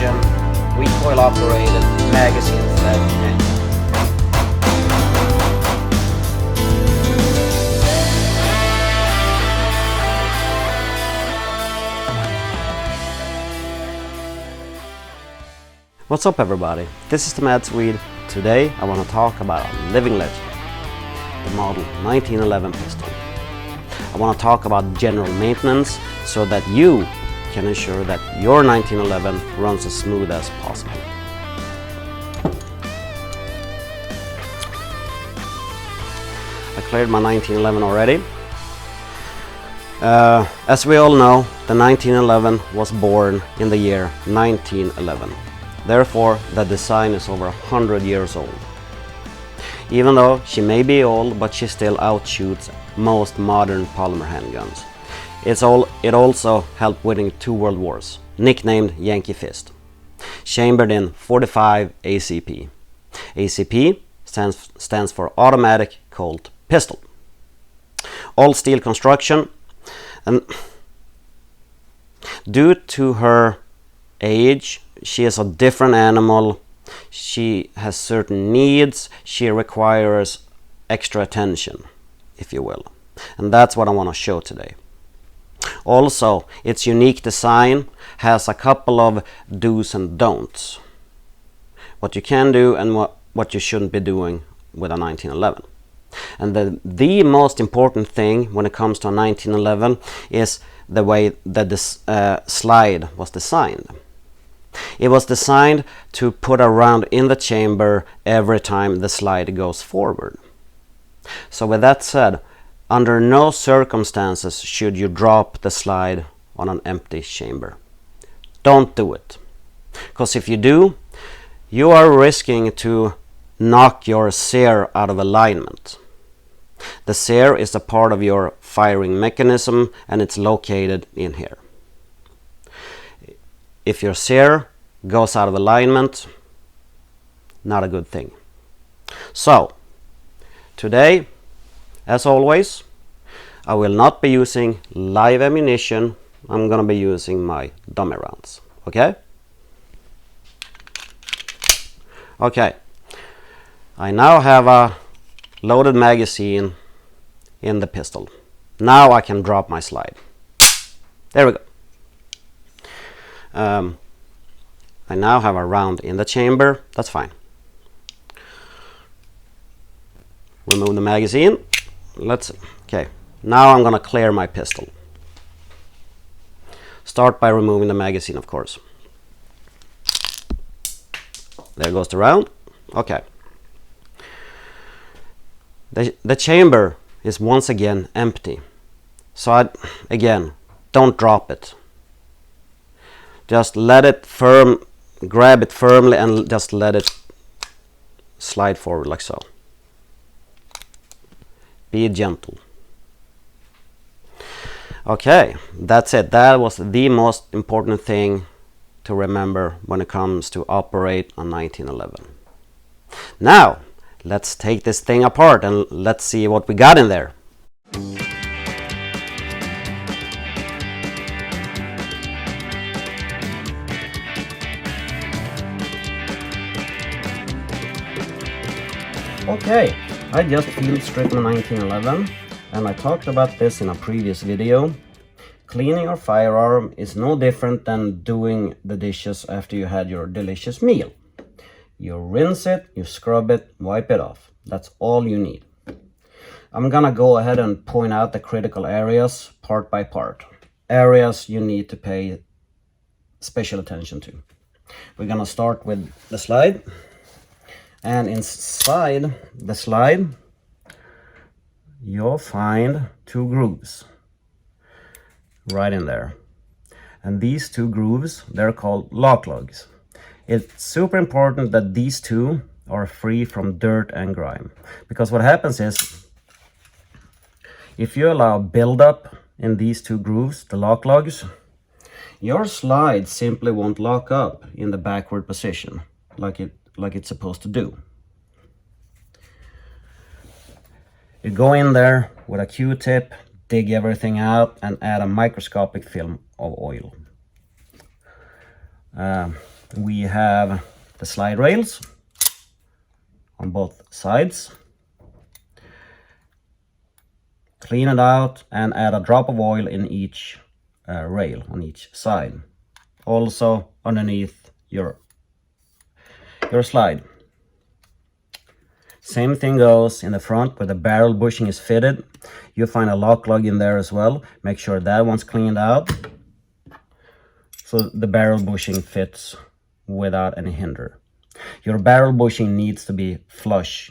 ignition, recoil operated, magazine fed engine. What's up everybody, this is the Mad Swede. Today I want to talk about a living legend, the model 1911 pistol. I want to talk about general maintenance so that you can ensure that your 1911 runs as smooth as possible. I cleared my 1911 already. As we all know, the 1911 was born in the year 1911. Therefore, the design is over 100 years old. Even though she may be old, but she still outshoots most modern polymer handguns. It also helped winning 2 world wars, nicknamed Yankee Fist. Chambered in 45 ACP. ACP stands for Automatic Colt Pistol. All steel construction, and due to her age, she is a different animal. She has certain needs. She requires extra attention, if you will. And that's what I want to show today. Also, its unique design has a couple of do's and don'ts. What you can do and what you shouldn't be doing with a 1911. And the most important thing when it comes to a 1911 is the way that this slide was designed. It was designed to put a round in the chamber every time the slide goes forward. So with that said, under no circumstances should you drop the slide on an empty chamber. Don't do it. Because if you do, you are risking to knock your sear out of alignment. The sear is a part of your firing mechanism and it's located in here. If your sear goes out of alignment, not a good thing. So, today, as always, I will not be using live ammunition. I'm gonna be using my dummy rounds. Okay? Okay. I now have a loaded magazine in the pistol. Now I can drop my slide. There we go. I now have a round in the chamber. That's fine. Remove the magazine. Okay. Now I'm gonna clear my pistol. Start by removing the magazine, of course. There goes the round. Okay. The chamber is once again empty. So again, don't drop it. Just let it grab it firmly and just let it slide forward like so. Be gentle. Okay, that's it. That was the most important thing to remember when it comes to operate a 1911. Now, let's take this thing apart and let's see what we got in there. Okay, I just field stripped my 1911 and I talked about this in a previous video. Cleaning your firearm is no different than doing the dishes after you had your delicious meal. You rinse it, you scrub it, wipe it off. That's all you need. I'm gonna go ahead and point out the critical areas part by part. Areas you need to pay special attention to. We're gonna start with the slide. And inside the slide, you'll find 2 grooves right in there. And these 2 grooves, they're called lock lugs. It's super important that these 2 are free from dirt and grime. Because what happens is, if you allow buildup in these 2 grooves, the lock lugs, your slide simply won't lock up in the backward position like it's supposed to do. You go in there with a Q-tip, dig everything out and add a microscopic film of oil. We have the slide rails on both sides. Clean it out and add a drop of oil in each rail on each side. Also underneath your slide. Same thing goes in the front where the barrel bushing is fitted. You find a lock lug in there as well. Make sure that one's cleaned out so the barrel bushing fits without any hinder. Your barrel bushing needs to be flush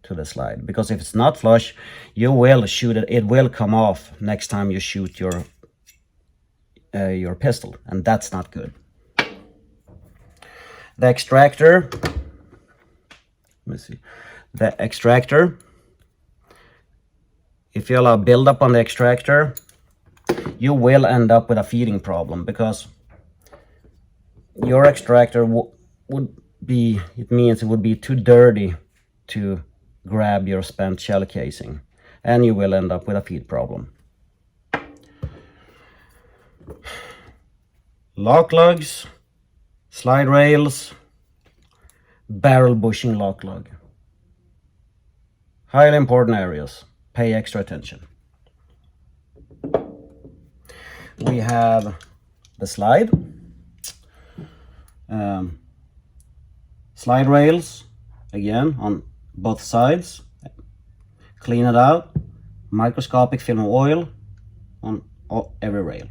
to the slide, because if it's not flush, you will shoot it. It will come off next time you shoot your pistol, and that's not good. The extractor. Let me see. The extractor. If you allow buildup on the extractor, you will end up with a feeding problem, because your extractor would be too dirty to grab your spent shell casing, and you will end up with a feed problem. Lock lugs, slide rails, barrel bushing lock lug. Highly important areas. Pay extra attention. We have the slide. Slide rails, again, on both sides. Clean it out. Microscopic film of oil on every rail.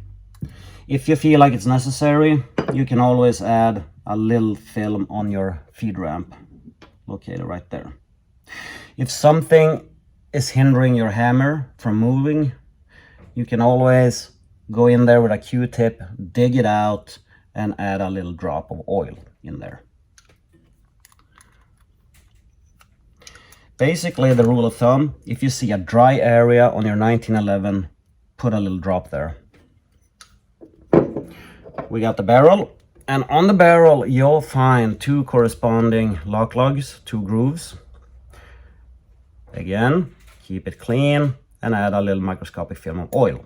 If you feel like it's necessary, you can always add a little film on your feed ramp, located right there. If something is hindering your hammer from moving, you can always go in there with a Q-tip, dig it out, and add a little drop of oil in there. Basically, the rule of thumb, if you see a dry area on your 1911, put a little drop there. We got the barrel, and on the barrel you'll find two corresponding lock lugs, two grooves. Again, keep it clean and add a little microscopic film of oil.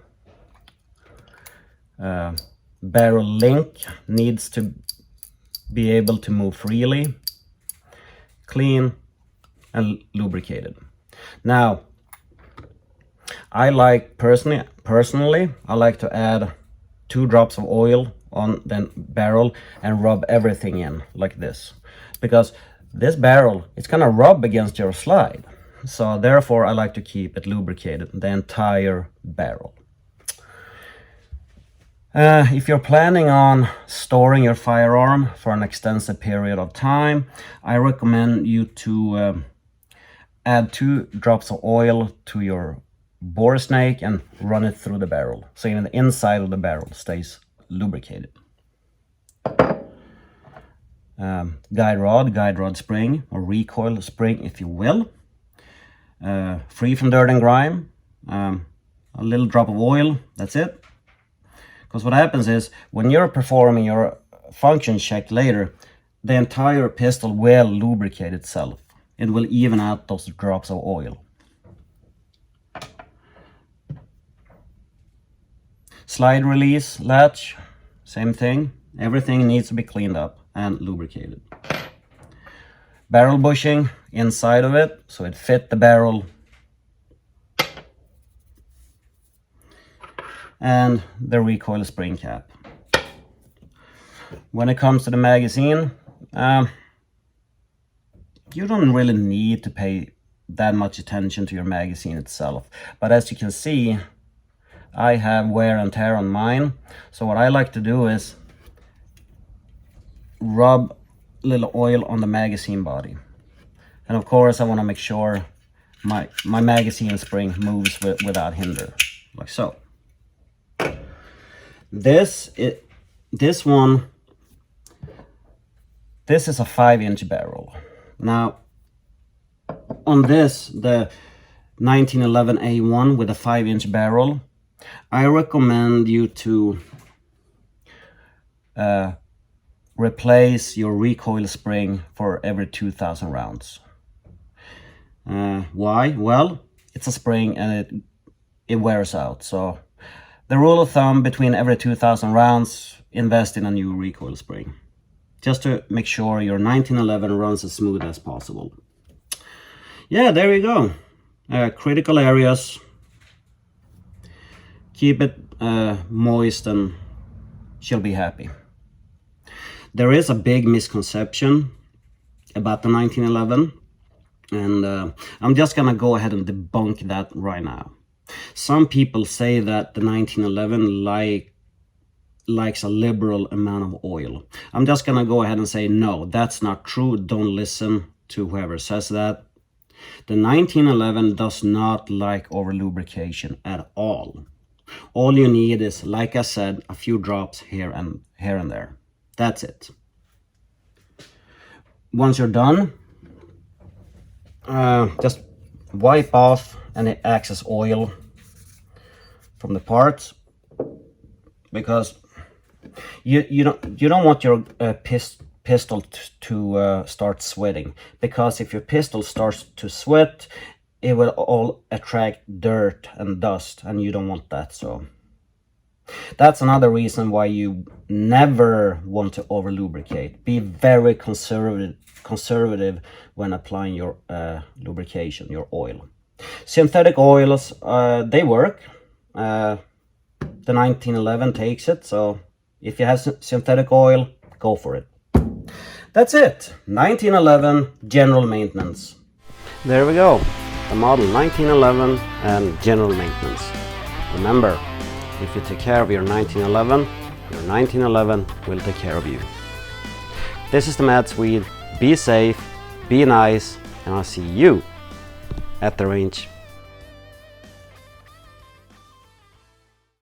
Barrel link needs to be able to move freely, clean and lubricated. Now, I like personally, I like to add 2 drops of oil on the barrel and rub everything in like this, because this barrel, it's gonna rub against your slide. So therefore I like to keep it lubricated, the entire barrel. If you're planning on storing your firearm for an extensive period of time, I recommend you to add 2 drops of oil to your bore snake and run it through the barrel, so even the inside of the barrel stays lubricated. Guide rod spring, or recoil spring if you will, free from dirt and grime, a little drop of oil, that's it. Because what happens is, when you're performing your function check later, the entire pistol will lubricate itself. It will even out those drops of oil. Slide release latch, same thing. Everything needs to be cleaned up and lubricated. Barrel bushing inside of it, so it fit the barrel. And the recoil spring cap. When it comes to the magazine, you don't really need to pay that much attention to your magazine itself. But as you can see, I have wear and tear on mine. So what I like to do is rub a little oil on the magazine body. And of course I want to make sure my magazine spring moves without hinder, like so. This is a 5-inch barrel. Now, on this, the 1911A1 with a 5-inch barrel, I recommend you to replace your recoil spring for every 2,000 rounds. Why? Well, it's a spring and it wears out. So the rule of thumb, between every 2,000 rounds, invest in a new recoil spring. just to make sure your 1911 runs as smooth as possible. Yeah, there you go. Critical areas. Keep it moist and she'll be happy. There is a big misconception about the 1911, and I'm just gonna go ahead and debunk that right now. Some people say that the 1911 likes a liberal amount of oil. I'm just gonna go ahead and say no, that's not true. Don't listen to whoever says that. The 1911 does not like over lubrication at all. All you need is, like I said, a few drops here and there. That's it. Once you're done, just wipe off any excess oil from the parts, because you don't want your pistol to start sweating, because if your pistol starts to sweat, it will all attract dirt and dust, and you don't want that. So that's another reason why you never want to over lubricate. Be very conservative when applying your lubrication, your oil. Synthetic oils, they work. The 1911 takes it, so if you have synthetic oil, go for it. That's it. 1911 general maintenance. There we go. The model 1911 and general maintenance. Remember, if you take care of your 1911, your 1911 will take care of you. This is the Mad Swede. Be safe, be nice, and I'll see you at the range.